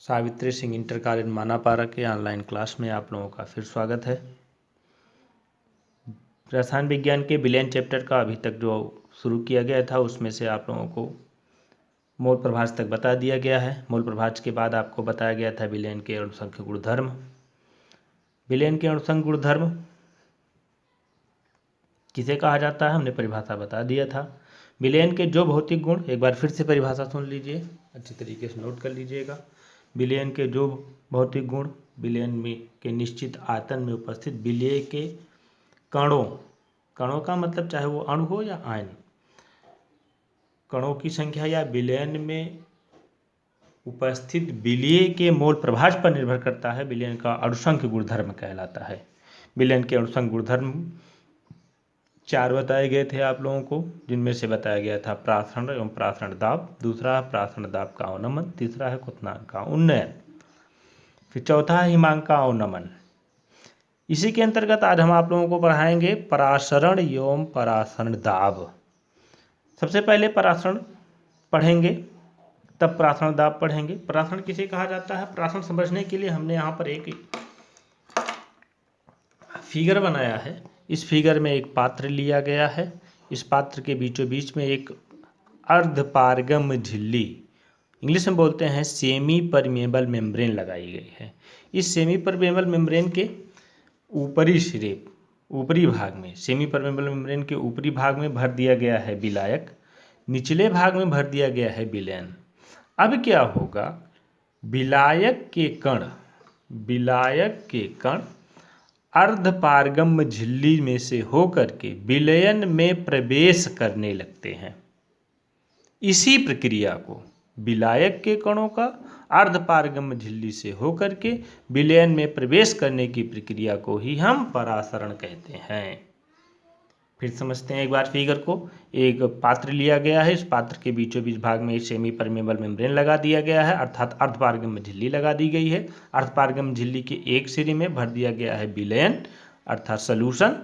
Savitri Singh inter college मानापारा के online class में आप लोगों का फिर स्वागत है। रसायन विज्ञान के विलयन चैप्टर का अभी तक जो शुरू किया गया था उसमें से आप लोगों को मोल प्रभाज तक बता दिया गया है। मोल प्रभाज के बाद आपको बताया गया था विलयन के अणुसंख्य गुणधर्म। विलयन के अणुसंख्य गुणधर्म किसे कहा जाता है हमने परिभाषा बता दिया था। विलयन के जो भौतिक गुण, एक बार फिर से परिभाषा सुन लीजिए, अच्छी तरीके से नोट कर लीजिएगा। विलयन के जो भौतिक गुण विलयन में के निश्चित आयतन में उपस्थित विलय के कणों का मतलब चाहे वो अणु हो या आयन, कणों की संख्या या विलयन में उपस्थित विलय के मोल प्रभाज पर निर्भर करता है। विलयन का अणुसंख्य गुणधर्म कहलाता है। विलयन के अणुसंख्य गुणधर्म 4 बताए गए थे आप लोगों को, जिनमें से बताया गया था प्रासरण एवं प्रासरण दाब, दूसरा है प्रासरण दाब का अवनमन, तीसरा है क्वथनांक का उन्नयन, फिर चौथा है हिमांक का अवनमन। इसी के अंतर्गत आज हम आप लोगों को पढ़ाएंगे परासरण एवं परासरण दाब। सबसे पहले परासरण पढ़ेंगे, तब परासरण दाब पढ़ेंगे। परासरण किसे कहा जाता है? परासरण समझने के लिए हमने यहाँ पर एक फिगर बनाया है। इस फिगर में एक पात्र लिया गया है। इस पात्र के बीचों बीच में एक अर्धपारगम्य झिल्ली, इंग्लिश में बोलते हैं सेमी परमेबल मेम्ब्रेन, लगाई गई है। इस सेमी परमेबल मेम्ब्रेन के ऊपरी सिरे, ऊपरी भाग में, सेमी परमेबल मेम्ब्रेन के ऊपरी भाग में भर दिया गया है विलायक, निचले भाग में भर दिया गया है विलयन। अब क्या होगा? विलायक के कण अर्धपारगम्य झिल्ली में से होकर के विलयन में प्रवेश करने लगते हैं। इसी प्रक्रिया को, विलायक के कणों का अर्धपारगम्य झिल्ली से होकर के विलयन में प्रवेश करने की प्रक्रिया को ही हम परासरण कहते हैं। फिर समझते हैं एक बार फिगर को। एक पात्र लिया गया है, इस पात्र के बीचों बीच भाग में सेमी परमेबल मेम्ब्रेन लगा दिया गया है, अर्थात अर्धपारगम्य झिल्ली लगा दी गई है। अर्धपारगम्य झिल्ली के एक सिरे में भर दिया गया है विलयन अर्थात सॉल्यूशन,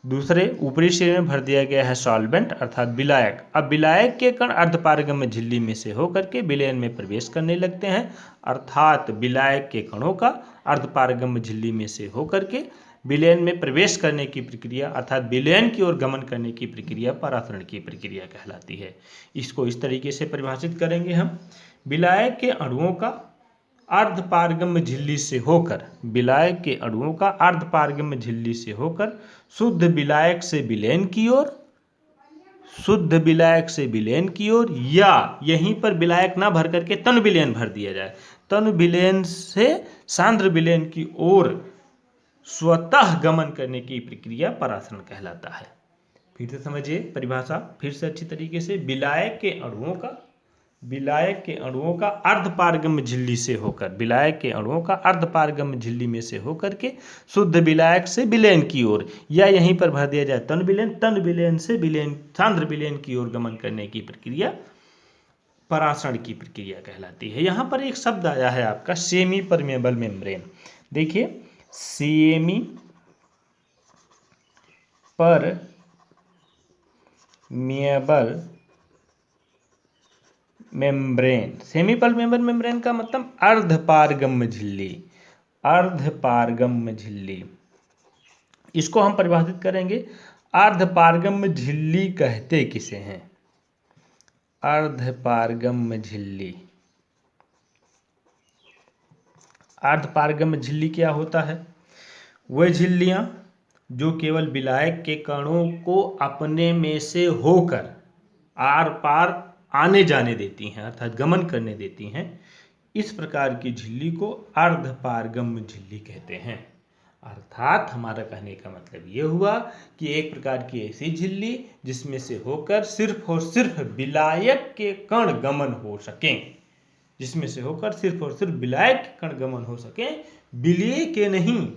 दूसरे ऊपरी सिरे में भर दिया गया है सॉल्वेंट अर्थात विलायक। अब विलायक के कण अर्धपारगम्य झिल्ली में से होकर के विलयन में प्रवेश करने लगते हैं, अर्थात विलायक के कणों का अर्धपारगम्य झिल्ली में से होकर के विलयन में प्रवेश करने की प्रक्रिया अर्थात विलयन की ओर गमन करने की प्रक्रिया परासरण की प्रक्रिया कहलाती है। इसको इस तरीके से परिभाषित करेंगे हम। विलायक के अणुओं का अर्धपारगम्य झिल्ली से होकर, विलायक के अणुओं का अर्धपारगम्य झिल्ली से होकर शुद्ध विलायक से विलयन की ओर, शुद्ध विलायक से विलयन की ओर, या यहीं पर विलायक ना भर करके तन विलयन भर दिया जाए, तन विलयन से सांद्र विलयन की ओर स्वतः गमन करने की प्रक्रिया परासरण कहलाता है। फिर से समझिए परिभाषा फिर से अच्छी तरीके से। विलायक के अणुओं का अर्धपारगम्य झिल्ली से होकर, विलायक के अणुओं का अर्धपारगम्य झिल्ली में से होकर के शुद्ध विलायक से विलयन की ओर, या यहीं पर भर दिया जाए तन विलयन से विलयन, सांद्र विलयन की ओर गमन करने की प्रक्रिया परासरण की प्रक्रिया कहलाती है। यहां पर एक शब्द आया है आपका सेमी परमेबल मेम्ब्रेन। देखिए, semi permeable membrane, semi permeable membrane का मतलब अर्धपारगम्य झिल्ली, अर्धपारगम्य झिल्ली। इसको हम परिभाषित करेंगे, अर्धपारगम्य झिल्ली कहते किसे हैं? अर्धपारगम्य झिल्ली, अर्धपारगम्य झिल्ली क्या होता है? वह झिल्लियां जो केवल विलायक के कणों को अपने में से होकर आर पार आने जाने देती हैं अर्थात गमन करने देती हैं, इस प्रकार की झिल्ली को अर्धपारगम्य झिल्ली कहते हैं। अर्थात हमारा कहने का मतलब ये हुआ कि एक प्रकार की ऐसी झिल्ली जिसमें से होकर सिर्फ और सिर्फ विलायक के कण गमन हो सकें, जिसमें से होकर सिर्फ और सिर्फ विलायक के कण गमन हो सकें, विलय के नहीं।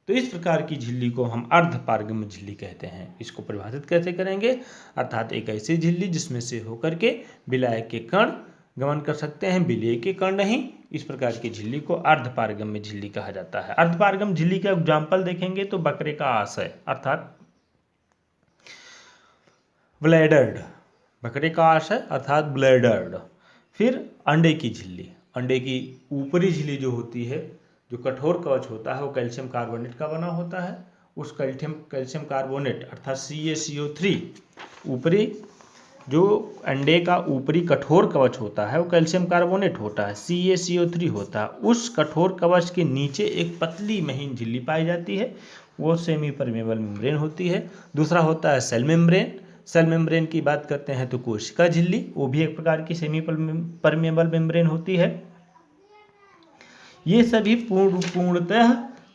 तो इस प्रकार की झिल्ली को हम अर्धपारगम्य झिल्ली कहते हैं। इसको परिभाषित कैसे करेंगे? अर्थात एक ऐसी झिल्ली जिसमें से होकर के विलायक के कण गमन कर सकते हैं, विलय के कण नहीं, इस प्रकार की झिल्ली को अर्धपारगम्य झिल्ली कहा जाता है। अर्धपारगम्य झिल्ली का एग्जाम्पल देखेंगे तो बकरे का आशय अर्थात ब्लैडर्ड, बकरे का आशय अर्थात ब्लैडर्ड। फिर अंडे की झिल्ली, अंडे की ऊपरी झिल्ली जो होती है, जो कठोर कवच होता है, वो कैल्शियम कार्बोनेट का बना होता है। उस कैल्शियम कार्बोनेट अर्थात CaCO3 ऊपरी जो अंडे का ऊपरी कठोर कवच होता है वो कैल्शियम कार्बोनेट होता है, CaCO3 होता है। उस कठोर कवच के नीचे एक पतली महीन झिल्ली पाई जाती है, वो सेमी परमेबल मेम्ब्रेन होती है। दूसरा होता है सेल मेम्ब्रेन। सेल मेम्ब्रेन की बात करते हैं तो कोशिका झिल्ली, वो भी एक प्रकार की सेमी परमेबल मेम्ब्रेन होती है। ये सभी पूर्णतः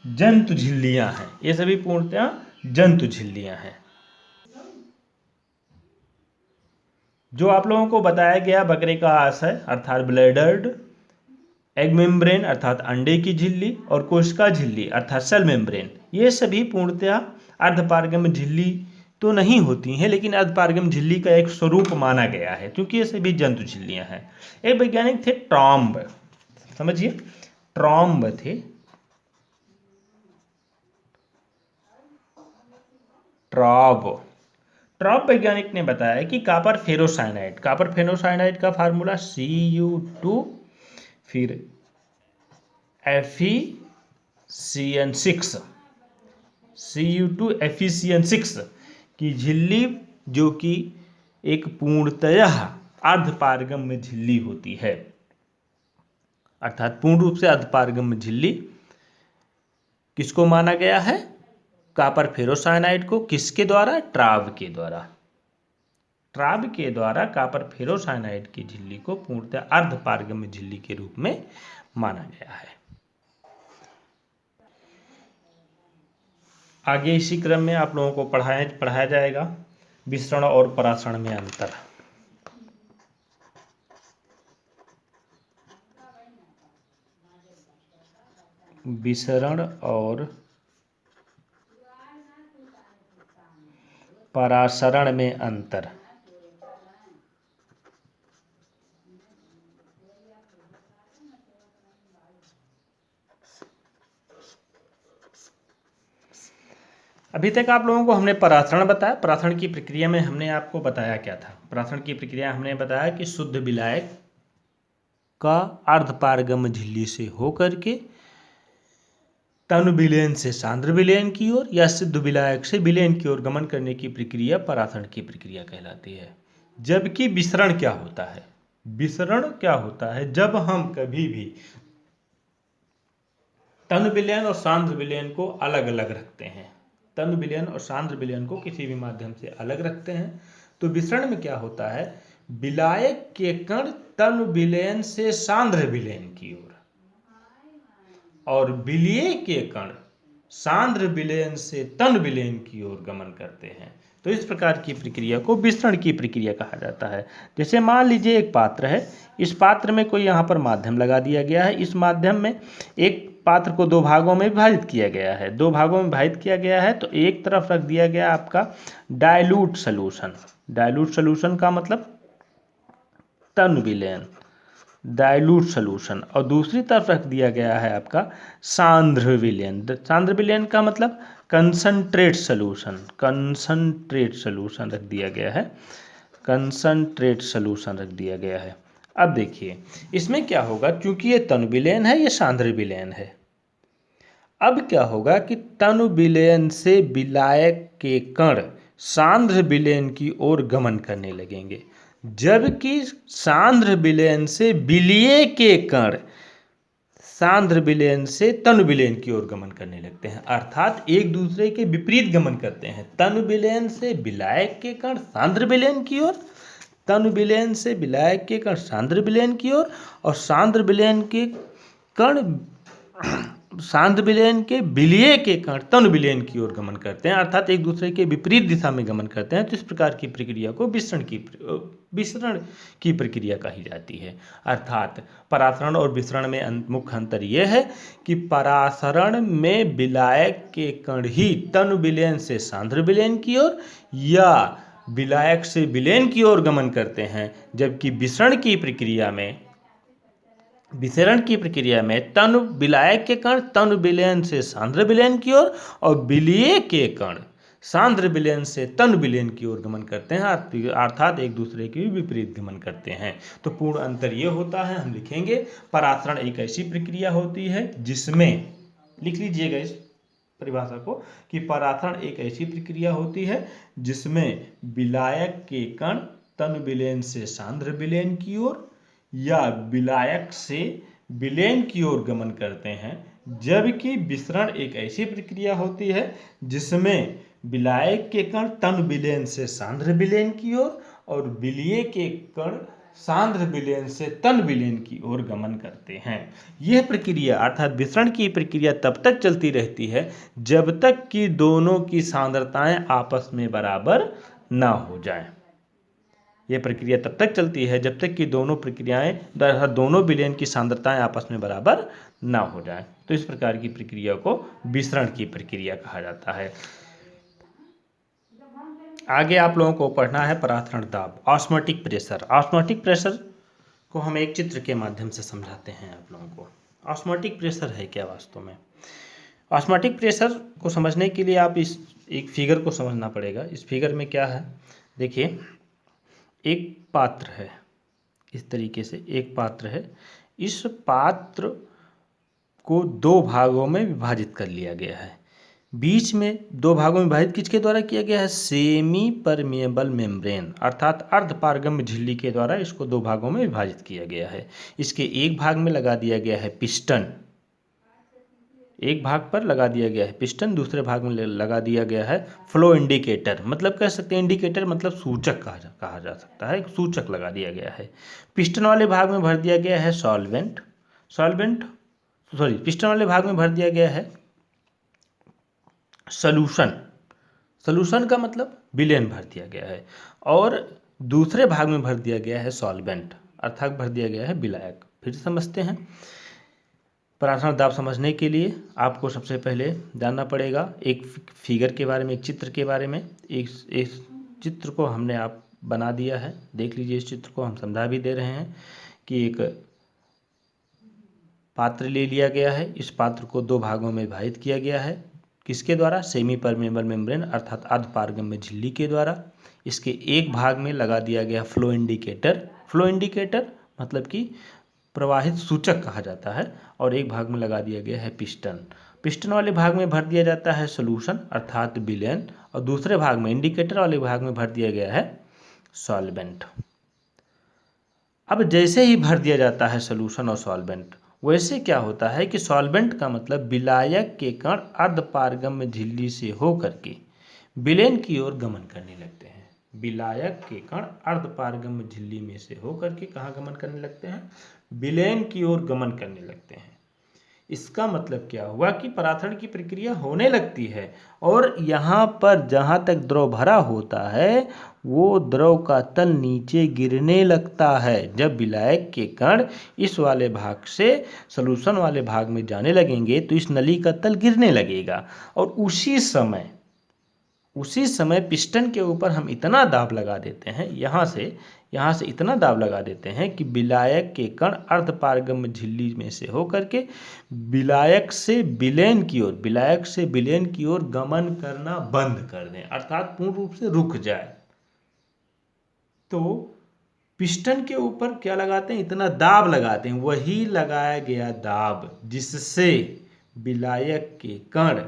जंतु झिल्लियां हैं, ये सभी पूर्णतः जंतु झिल्लियां हैं। जो आप लोगों को बताया गया बकरे का आशय अर्थात ब्लैडर्ड, एग मेम्ब्रेन अर्थात अंडे की झिल्ली और कोशिका झिल्ली अर्थात सेल मेम्ब्रेन, ये सभी पूर्णतः अर्धपारगम्य झिल्ली तो नहीं होती हैं, लेकिन अर्धपारगम्य झिल्ली का एक स्वरूप माना गया है क्योंकि ये सभी जंतु झिल्लियां हैं। एक वैज्ञानिक थे ट्रॉम्ब, समझिए ट्रॉम्ब थे, ट्रॉब वैज्ञानिक ने बताया कि कापर फेरोसाइनाइड का फार्मूला Cu2 फिर Fe(CN6) Cu2 Fe(CN6) की झिल्ली जो कि एक पूर्णतः अर्धपारगम्य झिल्ली होती है, अर्थात पूर्ण रूप से अर्धपारगम्य झिल्ली किसको माना गया है? कापर फेरोसाइनाइड को। किसके द्वारा? ट्राब के द्वारा कापर फेरोसाइनाइड की झिल्ली को पूर्णतः अर्धपारगम्य झिल्ली के रूप में माना गया है। आगे इसी क्रम में आप लोगों को पढ़ाया जाएगा विसरण और परासरण में अंतर। विसरण और परासरण में अंतर। अभी तक आप लोगों को हमने परासरण बताया। परासरण की प्रक्रिया में हमने आपको बताया क्या था? परासरण की प्रक्रिया हमने बताया कि शुद्ध विलायक का अर्धपारगम्य झिल्ली से होकर के तनु विलयन से सांद्र विलयन की ओर या सिद्ध विलायक से विलयन की ओर गमन करने की प्रक्रिया परासरण की प्रक्रिया कहलाती है। जबकि विसरण क्या होता है? विसरण क्या होता है? जब हम कभी भी तनु विलयन और सांद्र विलयन को अलग अलग रखते हैं, तनु विलयन और सांद्र विलयन को किसी भी माध्यम से अलग रखते हैं, तो विसरण में क्या होता है? विलायक के कण तनु विलयन से सांद्र विलयन की ओर और विलीय के कण सांद्र विलयन से तनु विलयन की ओर गमन करते हैं। तो इस प्रकार की प्रक्रिया को विसरण की प्रक्रिया कहा जाता है। जैसे मान लीजिए एक पात्र है, इस पात्र में कोई यहाँ पर माध्यम लगा दिया गया है। इस माध्यम में एक पात्र को दो भागों में विभाजित किया गया है। दो भागों में विभाजित किया गया है तो एक तरफ रख दिया गया आपका डाइल्यूट सोल्यूशन। डाइल्यूट सोल्यूशन का मतलब तनु विलयन, डाइल्यूट सोल्यूशन, और दूसरी तरफ रख दिया गया है आपका सांद्र विलयन। सांद्र विलयन का मतलब कंसंट्रेट सोल्यूशन, कंसंट्रेट सोल्यूशन रख दिया गया है, कंसंट्रेट सोल्यूशन रख दिया गया है। अब देखिए इसमें क्या होगा, क्योंकि ये तनु विलयन है, ये सांद्र विलयन है। अब क्या होगा कि तनु विलयन से विलायक के कण सांद्र विलयन की ओर गमन करने लगेंगे, जबकि सांद्र विलयन से विलीय के कण सांद्र विलयन से तनु विलयन की ओर गमन करने लगते हैं, अर्थात एक दूसरे के विपरीत गमन करते हैं। तनु विलयन से विलायक के कण सांद्र विलयन की ओर, तनु विलयन से विलायक के कण सांद्र विलयन की ओर, और सांद्र विलयन के कण सांद्र विलयन के विलीय के कण तनु विलयन की ओर गमन करते हैं, अर्थात एक दूसरे के विपरीत दिशा में गमन करते हैं। तो इस प्रकार की प्रक्रिया को विसरण की प्रक्रिया कही जाती है। अर्थात परासरण और विसरण में मुख्य अंतर यह है कि परासरण में विलायक के कण ही तनु विलयन से सांद्र विलयन की ओर या विलायक से विलयन की ओर गमन करते हैं, जबकि विसरण की प्रक्रिया में तनु विलायक के कण तनु विलयन से सांद्र विलयन की ओर और विलीय के कण सांद्र विलयन से तन विलयन की ओर गमन करते हैं, अर्थात एक दूसरे के विपरीत गमन करते हैं। तो पूर्ण अंतर ये होता है, हम लिखेंगे परासरण एक ऐसी प्रक्रिया होती है जिसमें, लिख लीजिएगा इस परिभाषा को, कि परासरण एक ऐसी प्रक्रिया होती है जिसमें विलायक के कण तन विलयन से सांद्र विलयन की ओर या विलायक से विलयन की ओर गमन करते हैं, जबकि विसरण एक ऐसी प्रक्रिया होती है जिसमें विलायक के कण तन विलयन से सांद्र विलयन की ओर और विलीय के कण सांद्र विलयन से तन विलयन की ओर गमन करते हैं। यह प्रक्रिया अर्थात विसरण की प्रक्रिया तब तक चलती रहती है जब तक कि दोनों की सांद्रताएं आपस में बराबर ना हो जाएं। यह प्रक्रिया तब तक चलती है जब तक कि दोनों प्रक्रियाएं, दोनों विलयन की सांद्रताएं आपस में बराबर ना हो जाएं। तो इस प्रकार की प्रक्रिया को विसरण की प्रक्रिया कहा जाता है। आगे आप लोगों को पढ़ना है परासरण दाब, ऑस्मोटिक प्रेशर। ऑस्मोटिक प्रेशर को हम एक चित्र के माध्यम से समझाते हैं आप लोगों को। ऑस्मोटिक प्रेशर है क्या वास्तव में? ऑस्मोटिक प्रेशर को समझने के लिए आप इस एक फिगर को समझना पड़ेगा। इस फिगर में क्या है, देखिए, एक पात्र है, इस तरीके से एक पात्र है। इस पात्र को दो भागों में विभाजित कर लिया गया है। बीच में दो भागों में विभाजित किसके द्वारा किया गया है? सेमी परमिएबल मेम्ब्रेन अर्थात अर्धपारगम्य झिल्ली के द्वारा इसको दो भागों में विभाजित किया गया है। इसके एक भाग में लगा दिया गया है पिस्टन, एक भाग पर लगा दिया गया है पिस्टन, दूसरे भाग में लगा दिया गया है फ्लो इंडिकेटर, मतलब कह सकते हैं इंडिकेटर मतलब सूचक कहा जा सकता है, एक सूचक लगा दिया गया है। पिस्टन वाले भाग में भर दिया गया है पिस्टन वाले भाग में भर दिया गया है सॉल्यूशन का मतलब विलयन भर दिया गया है, और दूसरे भाग में भर दिया गया है सॉल्वेंट अर्थात भर दिया गया है विलायक। फिर समझते हैं। परासरण दाब समझने के लिए आपको सबसे पहले जानना पड़ेगा एक फिगर के बारे में, एक चित्र के बारे में। इस चित्र को हमने आप बना दिया है, देख लीजिए। इस चित्र को हम समझा भी दे रहे हैं कि एक पात्र ले लिया गया है, इस पात्र को दो भागों में विभाजित किया गया है, किसके द्वारा? सेमी परमेबल मेम्ब्रेन अर्थात अर्धपारगम्य झिल्ली के द्वारा। इसके एक भाग में लगा दिया गया फ्लो इंडिकेटर मतलब कि प्रवाहित सूचक कहा जाता है, और एक भाग में लगा दिया गया है पिस्टन वाले भाग में भर दिया जाता है सोल्यूशन अर्थात विलयन, और दूसरे भाग में इंडिकेटर वाले भाग में भर दिया गया है सॉल्वेंट। अब जैसे ही भर दिया जाता है सोल्यूशन और सॉल्वेंट, वैसे क्या होता है कि सॉल्वेंट का मतलब विलायक के कण अर्धपारगम्य झिल्ली से होकर के विलयन की ओर गमन करने लगते हैं। विलायक के कण अर्धपारगम्य झिल्ली में से होकर के कहाँ गमन करने लगते हैं? विलयन की ओर गमन करने लगते हैं। इसका मतलब क्या हुआ कि परासरण की प्रक्रिया होने लगती है, और यहाँ पर जहाँ तक द्रव भरा होता है वो द्रव का तल नीचे गिरने लगता है। जब विलायक के कण इस वाले भाग से सॉल्यूशन वाले भाग में जाने लगेंगे तो इस नली का तल गिरने लगेगा, और उसी समय पिस्टन के ऊपर हम इतना दाब लगा देते हैं, यहाँ से इतना दाब लगा देते हैं कि विलायक के कण अर्धपारगम्य झिल्ली में से होकर के विलायक से विलयन की ओर गमन करना बंद कर दें अर्थात पूर्ण रूप से रुक जाए। तो पिस्टन के ऊपर क्या लगाते हैं? इतना दाब लगाते हैं, वही लगाया गया दाब जिससे विलायक के कण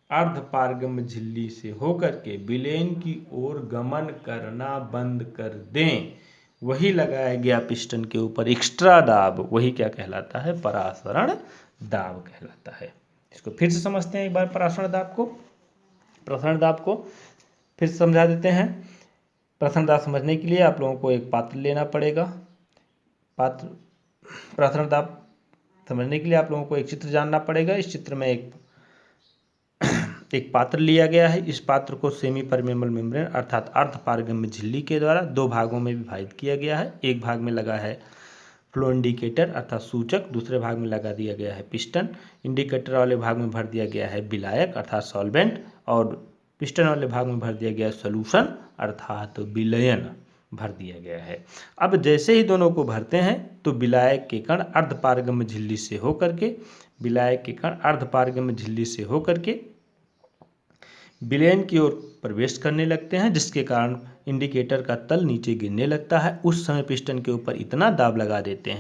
अर्धपारगम्य झिल्ली से होकर के विलयन की ओर गमन करना बंद कर दें, वही लगाया गया पिस्टन के ऊपर एक्स्ट्रा दाब, वही क्या कहलाता है? परासरण दाब कहलाता है। इसको फिर से समझते हैं एक बार। परासरण दाब को फिर से समझा देते हैं। परासरण दाब समझने के लिए आप लोगों को एक पात्र लेना पड़ेगा। परासरण दाब समझने के लिए आप लोगों को एक चित्र जानना पड़ेगा। इस चित्र में एक पात्र लिया गया है। इस पात्र को सेमी परमेबल मेम्ब्रेन अर्थात अर्धपारगम्य झिल्ली के द्वारा दो भागों में विभाजित किया गया है। एक भाग में लगा है फ्लो इंडिकेटर अर्थात सूचक, दूसरे भाग में लगा दिया गया है पिस्टन। इंडिकेटर वाले भाग में भर दिया गया है विलायक अर्थात सॉल्वेंट, और पिस्टन वाले भाग में भर दिया गया है सोल्यूशन अर्थात विलयन भर दिया गया है। अब जैसे ही दोनों को भरते हैं तो विलायक के कण अर्धपारगम्य झिल्ली से होकर के विलयन की ओर प्रवेश करने लगते हैं, जिसके कारण इंडिकेटर का तल नीचे गिरने लगता है। उस समय पिस्टन के ऊपर इतना दाब लगा देते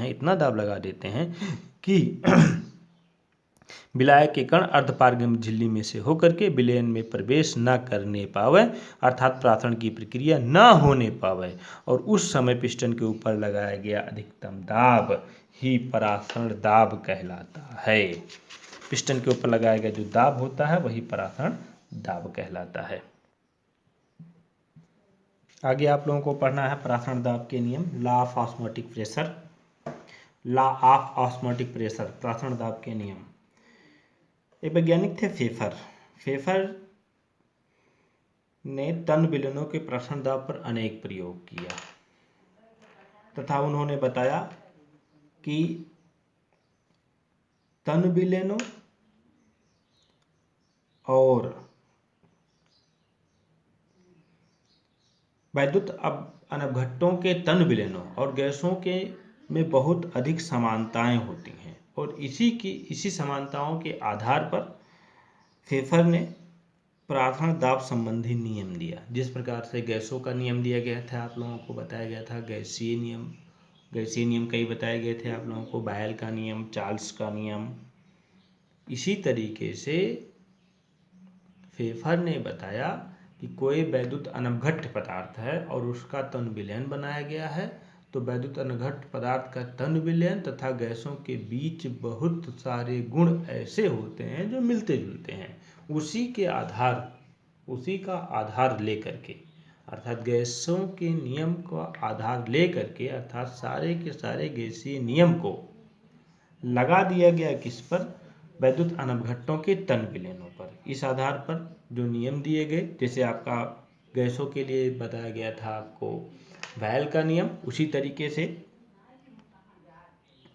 हैं कि विलायक के कण अर्धपारगम्य झिल्ली में से होकर के विलयन में प्रवेश न करने पावे, अर्थात प्राथण की प्रक्रिया न होने पावे, और उस समय पिस्टन के ऊपर लगाया गया अधिकतम दाब ही परासरण दाब कहलाता है। पिस्टन के ऊपर लगाया गया जो दाब होता है वही परासरण दाब कहलाता है। आगे आप लोगों को पढ़ना है परासरण दाब के नियम, law of osmotic pressure. Law of osmotic pressure, परासरण दाब के नियम। एक वैज्ञानिक थे फेफर। फेफर ने तन विलयनों के परासरण दाब पर अनेक प्रयोग किया तथा उन्होंने बताया कि तन विलयनों और वैद्युत अनवघट्टों के तन विलयनों और गैसों के में बहुत अधिक समानताएं होती हैं, और इसी समानताओं के आधार पर फेफर ने परासरण दाब संबंधी नियम दिया। जिस प्रकार से गैसों का नियम दिया गया था, आप लोगों को बताया गया था गैसीय नियम कई बताए गए थे आप लोगों को, बायल का नियम, चार्ल्स का नियम। इसी तरीके से फेफर ने बताया कि कोई वैद्युत अनवघट्ट पदार्थ है और उसका तन विलयन बनाया गया है, तो वैद्युत अनवघट्ट पदार्थ का तन विलयन तथा गैसों के बीच बहुत सारे गुण ऐसे होते हैं जो मिलते जुलते हैं। उसी का आधार लेकर के, अर्थात गैसों के नियम का आधार लेकर के, अर्थात सारे के सारे गैसीय नियम को लगा दिया गया किस पर? वैद्युत अनवघट्टों के तन विलयनों पर। इस आधार पर जो नियम दिए गए, जैसे आपका गैसों के लिए बताया गया था आपको बायल का नियम, उसी तरीके से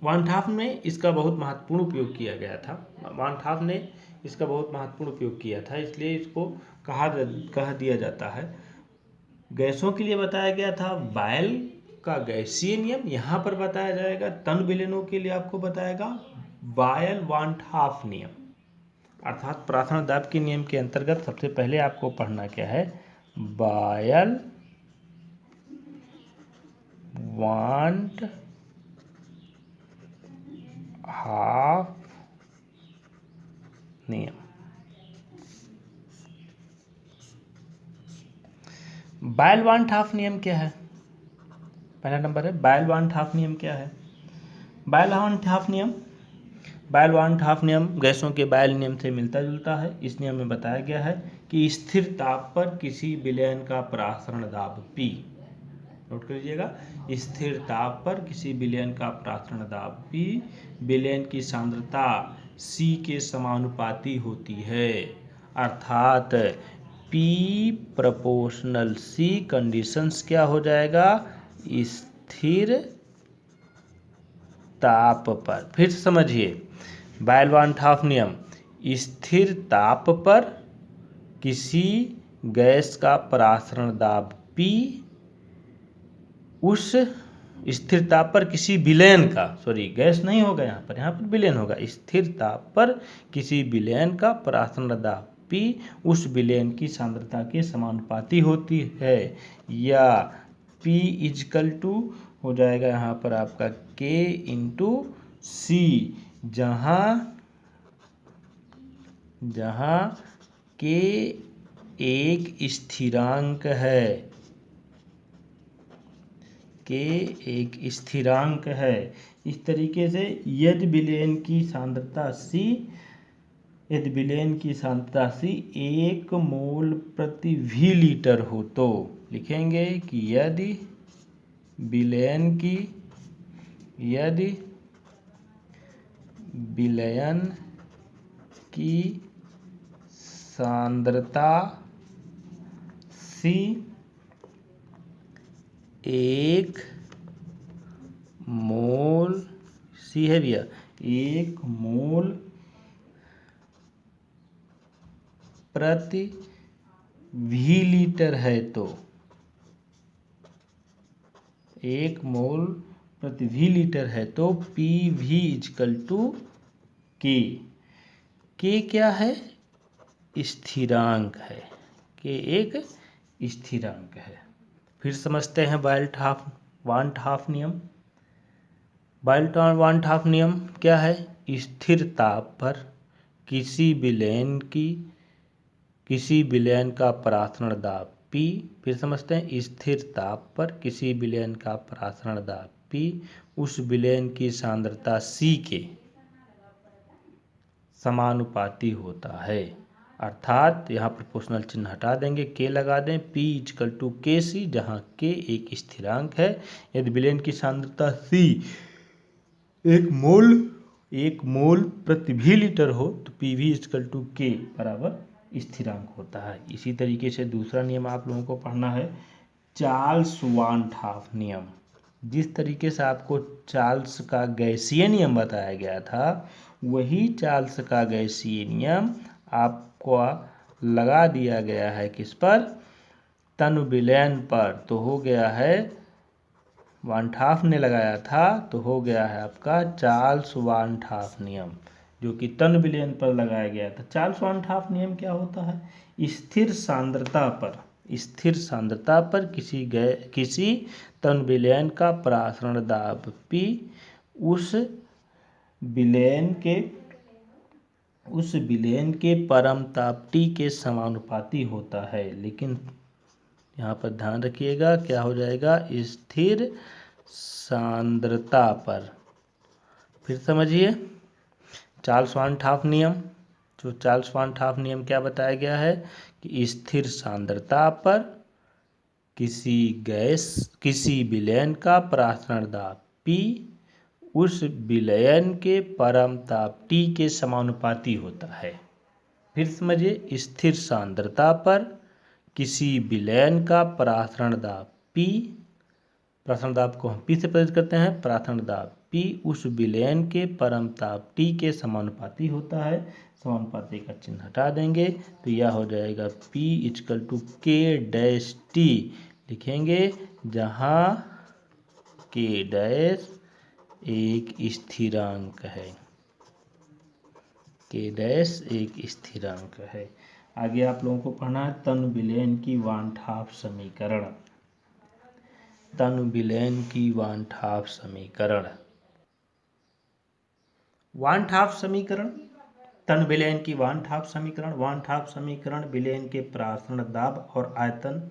वान ट हाफ में इसका बहुत महत्वपूर्ण उपयोग किया गया था। वान ट हाफ ने इसका बहुत महत्वपूर्ण उपयोग किया था, इसलिए इसको कह दिया जाता है। गैसों के लिए बताया गया था बायल का गैसीय नियम, यहाँ पर बताया जाएगा तन विलयनों के लिए आपको बताएगा बायल वान ट हाफ नियम। अर्थात परासरण दाब के नियम के अंतर्गत सबसे पहले आपको पढ़ना क्या है? बायल वान ट हाफ नियम। बायल वान ट हाफ नियम क्या है? पहला नंबर है बायल वान ट हाफ नियम क्या है? बायल वान ट हाफ नियम गैसों के बायल नियम से मिलता जुलता है। इस नियम में बताया गया है कि स्थिर ताप पर किसी विलयन का परासरण दाब P, नोट कर लीजिएगा, स्थिर ताप पर किसी विलयन का परासरण दाब P विलयन की सांद्रता C के समानुपाती होती है, अर्थात P प्रोपोर्शनल C कंडीशंस क्या हो जाएगा? स्थिर ताप पर। फिर से समझिए, बायल वान ट हाफ नियम, स्थिर ताप पर किसी गैस का परासरण दाब P उस स्थिर ताप पर किसी विलयन का, गैस नहीं होगा यहाँ पर विलयन होगा। स्थिर ताप पर किसी विलयन का परासरण दाब P उस विलयन की सांद्रता के समानुपाती होती है, या P इजकल टू हो जाएगा यहाँ पर आपका K इंटू C, जहाँ K एक स्थिरांक है। K एक स्थिरांक है। इस तरीके से यदि विलयन की सांद्रता C 1 मोल प्रति V लीटर हो, तो लिखेंगे कि यदि विलयन की सांद्रता C 1 मोल, C है भैया, 1 मोल प्रति V लीटर है, तो 1 मोल प्रति V लीटर है तो PV equal to K। K क्या है? स्थिरांक है। के एक स्थिरांक है। फिर समझते हैं वाल्ट हाफ नियम। वाल्ट हाफ नियम क्या है? स्थिर ताप पर किसी विलयन का परासरण दाब P। फिर समझते हैं, स्थिर ताप पर किसी विलयन का परासरण दाब P उस विलयन की सांद्रता C के समानुपाती होता है। अर्थात यहाँ प्रोपोर्शनल चिन्ह हटा देंगे, K लगा दें, P = KC, जहाँ K एक स्थिरांक है। यदि विलयन की सांद्रता C एक मोल प्रति भी लीटर हो तो PV = K बराबर स्थिरांक होता है। इसी तरीके से दूसरा नियम आप लोगों को पढ़ना है, चार्ल्स वान हाफ नियम। जिस तरीके से आपको चार्ल्स का गैसीय नियम बताया गया था, वही चार्ल्स का गैसीय नियम आपको लगा दिया गया है किस पर? तनु विलयन पर। तो हो गया है, वान हाफ ने लगाया था तो हो गया है आपका चार्ल्स वान हाफ नियम, जो कि तनु विलयन पर लगाया गया था। चार्ल्स वान हाफ नियम क्या होता है? स्थिर सांद्रता पर किसी तनु विलयन का परासरण दाब P उस विलयन के परम ताप T के समानुपाती होता है। लेकिन यहाँ पर ध्यान रखिएगा, क्या हो जाएगा? स्थिर सांद्रता पर। फिर समझिए चार्ल्स वान हाफ नियम। जो चार्ल्स वान हाफ नियम क्या बताया गया है कि स्थिर सांद्रता पर किसी विलयन का परासरण दाब P उस विलयन के परम ताप T के समानुपाती होता है। फिर समझिए, स्थिर सांद्रता पर किसी विलयन का परासरण दाब P, परासरण दाब को हम P से प्रदर्शित करते हैं, परासरण दाब P उस विलयन के परम ताप T के समानुपाती होता है। समानुपाती का चिन्ह हटा देंगे तो यह हो जाएगा P = K' लिखेंगे, जहाँ K' एक स्थिरांक है। K' एक स्थिरांक है। आगे आप लोगों को पढ़ना है तनु विलयन की वान हाफ समीकरण। तनु विलयन की वान हाफ समीकरण। वान हाफ समीकरण, तनु विलयन की वान हाफ समीकरण। वान हाफ समीकरण विलयन के परासरण दाब और आयतन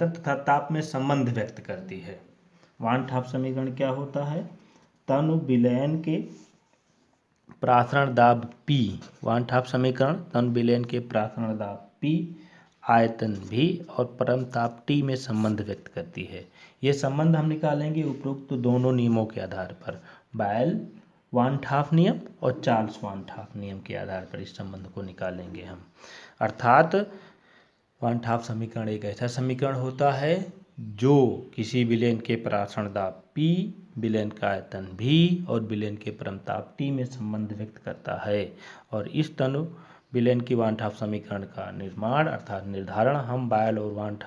तथा ताप में संबंध व्यक्त करती है। वान हाफ समीकरण क्या होता है? तनु विलयन के परासरण दाब P, वान हाफ समीकरण तनु विलयन के परासरण दाब P, आयतन V और परम ताप T में संबंध व्यक्त करती है। ये संबंध हम निकालेंगे उपरोक्त दोनों नियमों के आधार पर, बायल वान हाफ नियम और चार्ल्स वान हाफ नियम के आधार पर इस संबंध को निकालेंगे हम। अर्थात वान हाफ समीकरण एक ऐसा समीकरण होता है जो किसी विलयन के परासरण दाब P, विलयन का आयतन V और विलयन के परम ताप T में संबंध व्यक्त करता है। और इस तनु विलयन की वान हाफ समीकरण का निर्माण अर्थात निर्धारण हम बायल वान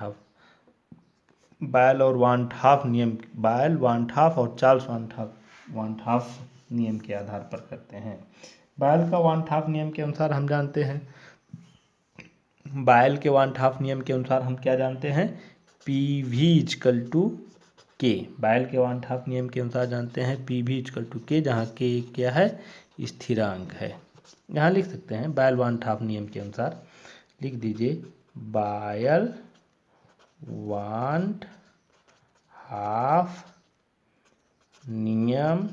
हाफ और चार्ल्स वान हाफ नियम के आधार पर करते हैं। बायल का वान हाफ नियम के अनुसार हम जानते हैं, बायल के वान हाफ नियम के अनुसार हम क्या जानते हैं? PV = K। बायल के वान हाफ नियम के अनुसार जानते हैं PV = K, जहाँ K क्या है? स्थिरांक है। यहाँ लिख सकते हैं बायल वान हाफ नियम के अनुसार, लिख दीजिए बायल वान हाफ नियम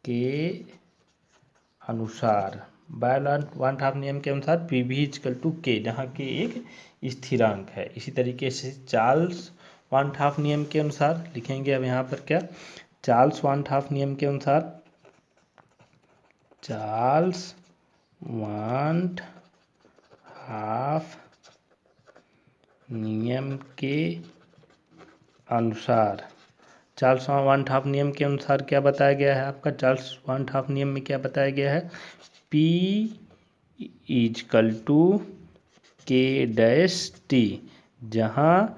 के अनुसार, बायल वान हाफ नियम के अनुसार PV = K, जहाँ K एक स्थिरांक है। इसी तरीके से चार्ल्स वान हाफ नियम के अनुसार लिखेंगे, अब यहाँ पर क्या? चार्ल्स वान हाफ नियम के अनुसार, चार्ल्स वान हाफ नियम के अनुसार, चार्ल्स वान हाफ नियम के अनुसार क्या बताया गया है आपका? चार्ल्स वान हाफ नियम में क्या बताया गया है? P = K', जहाँ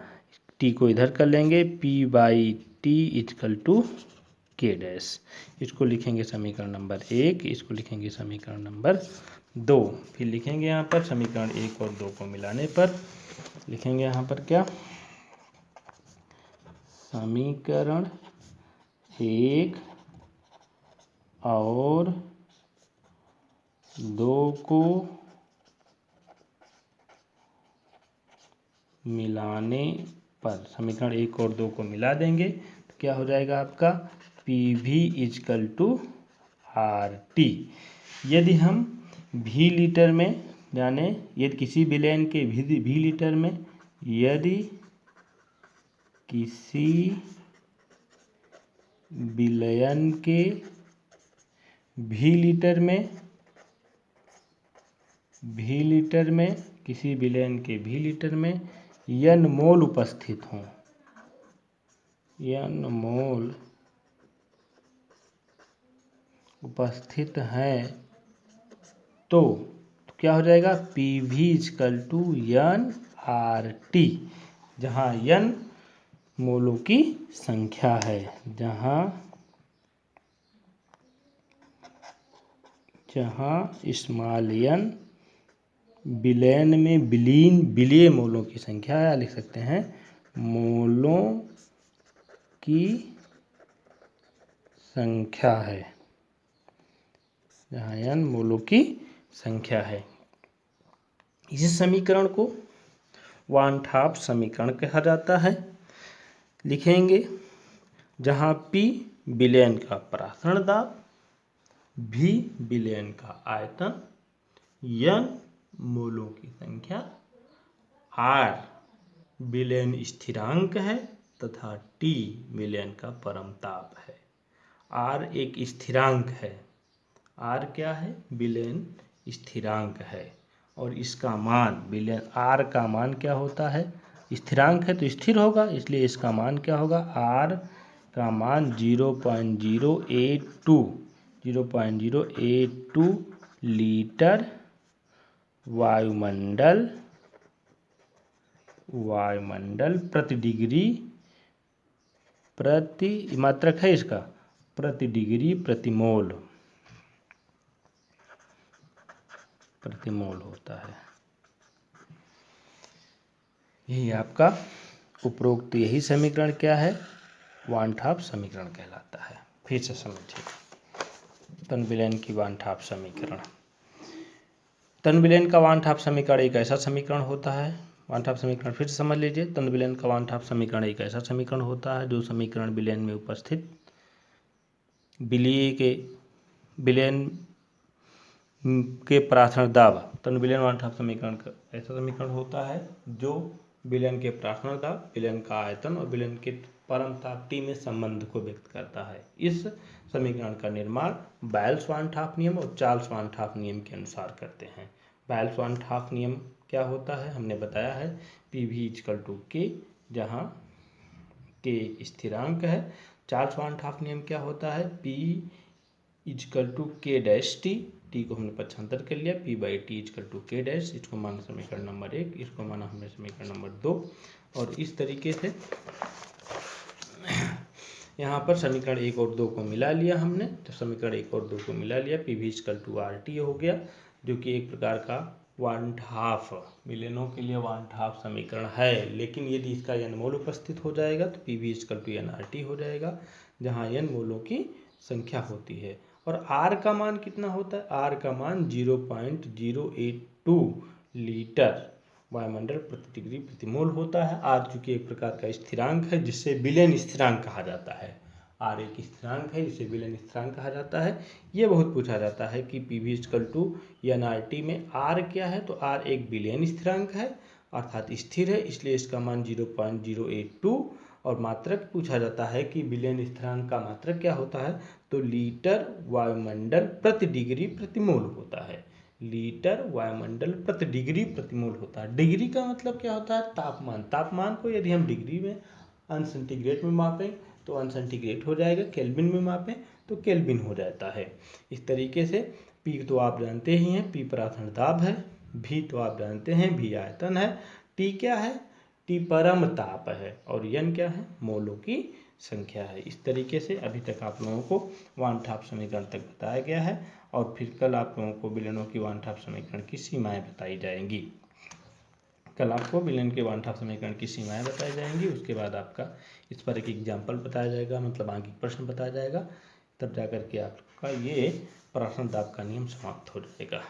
T को इधर कर लेंगे, P/T = के डैश। इसको लिखेंगे समीकरण नंबर 1, इसको लिखेंगे समीकरण नंबर 2। फिर लिखेंगे यहाँ पर समीकरण 1 और 2 को मिलाने पर लिखेंगे यहाँ पर क्या, समीकरण 1 और 2 को मिलाने पर, समीकरण 1 और 2 को मिला देंगे तो क्या हो जाएगा आपका PV इजकल टू RT। यदि हम V लीटर में जाने, यदि किसी विलयन के V लीटर में, यदि किसी विलयन के V लीटर में किसी विलयन के V लीटर में n मोल उपस्थित हों, n मोल उपस्थित हैं तो क्या हो जाएगा PV इजकल टू NRT, जहाँ n मोलों की संख्या है, जहाँ स्मॉल n विलयन में विलीय मोलों की संख्या, या लिख सकते हैं मोलों की संख्या है, जहाँ n मोलों की संख्या है। इस समीकरण को वन हाफ समीकरण कहा जाता है। लिखेंगे जहाँ P विलयन का प्राथण दाब, V विलयन का आयतन, n मोलों की संख्या, R विलयन स्थिरांक है तथा T विलयन का परम ताप है। R एक स्थिरांक है, R क्या है, विलयन स्थिरांक है, और इसका मान विलयन R का मान क्या होता है, स्थिरांक है तो स्थिर होगा, इसलिए इसका मान क्या होगा, R का मान 0.082 लीटर वायुमंडल प्रति डिग्री प्रति, मात्रक है इसका, प्रति डिग्री प्रति मोल होता है। यही आपका उपरोक्त यही समीकरण क्या है, वन हाफ समीकरण कहलाता है। फिर से समझिए तन विलयन की वन हाफ समीकरण। तन विलयन का वन हाफ समीकरण एक ऐसा समीकरण होता है, वन हाफ समीकरण फिर से समझ लीजिए। तन विलयन का वन हाफ समीकरण एक ऐसा समीकरण होता है जो समीकरण विलयन में उपस्थित विलयन के प्राथण दाब, तन विलयन वन हाफ समीकरण का ऐसा समीकरण होता है जो विलयन के प्राथण दाब, विलयन का आयतन और विलयन के परम ताप T में संबंध को व्यक्त करता है। इस समीकरण का निर्माण बायल्स वन हाफ नियम और चार्ल्स वन हाफ नियम के अनुसार करते हैं। बायल्स वन हाफ नियम क्या होता है, हमने बताया है PV इजकल टू K, जहाँ K एक स्थिरांक है। चार्ल्स वन हाफ नियम क्या होता है, P equal to K dash T, T को हमने पक्षांतर कर लिया, P by T equal to K dash, इसको माना समीकरण नंबर 1, इसको माना हमने समीकरण नंबर 2, और इस तरीके से यहाँ पर समीकरण 1 और 2 को मिला लिया हमने। तो समीकरण 1 और 2 को मिला लिया, PV इजकल टू RT हो गया, जो कि एक प्रकार का वन हाफ विलयनों के लिए वन हाफ समीकरण है। लेकिन यदि इसका n मोल उपस्थित हो जाएगा तो PV इजकल टू NRT हो जाएगा, जहाँ n मोलों की संख्या होती है। और R का मान कितना होता है, R का मान 0.082 लीटर वायुमंडल प्रति डिग्री प्रति मोल होता है। R चूंकि एक प्रकार का स्थिरांक है जिससे विलयन स्थिरांक कहा जाता है, R एक स्थिरांक है जिसे विलयन स्थिरांक कहा जाता है। ये बहुत पूछा जाता है कि PV इजकल टू NRT में R क्या है, तो R एक विलयन स्थिरांक है अर्थात स्थिर है, इसलिए इसका मान 0.082, और मात्रक पूछा जाता है कि विलयन स्थिरांक का मात्रक क्या होता है, तो लीटर वायुमंडल प्रति डिग्री प्रति मोल होता है। लीटर वायुमंडल प्रति डिग्री प्रति मोल होता है। डिग्री का मतलब क्या होता है, तापमान। तापमान को यदि हम डिग्री में अनसेंटीग्रेड में मापें तो अनसेंटीग्रेड हो जाएगा, केल्विन में मापें तो केल्विन हो जाता है। इस तरीके से P तो आप जानते ही हैं, P प्राथण दाब है, V तो आप जानते हैं V आयतन है, T क्या है, T परम ताप है, और N क्या है, मोलों की संख्या है। इस तरीके से अभी तक आप लोगों को वान ठाप समीकरण तक बताया गया है और फिर कल आप लोगों को विलयनों की वान ठाप समीकरण की सीमाएं बताई जाएंगी। कल आपको विलयन के वान ठाप समीकरण की सीमाएं बताई जाएंगी, उसके बाद आपका इस पर एक एग्जाम्पल बताया जाएगा, मतलब आंकिक प्रश्न बताया जाएगा, तब जाकर के आपका ये प्रार्थना दाब का नियम समाप्त हो जाएगा।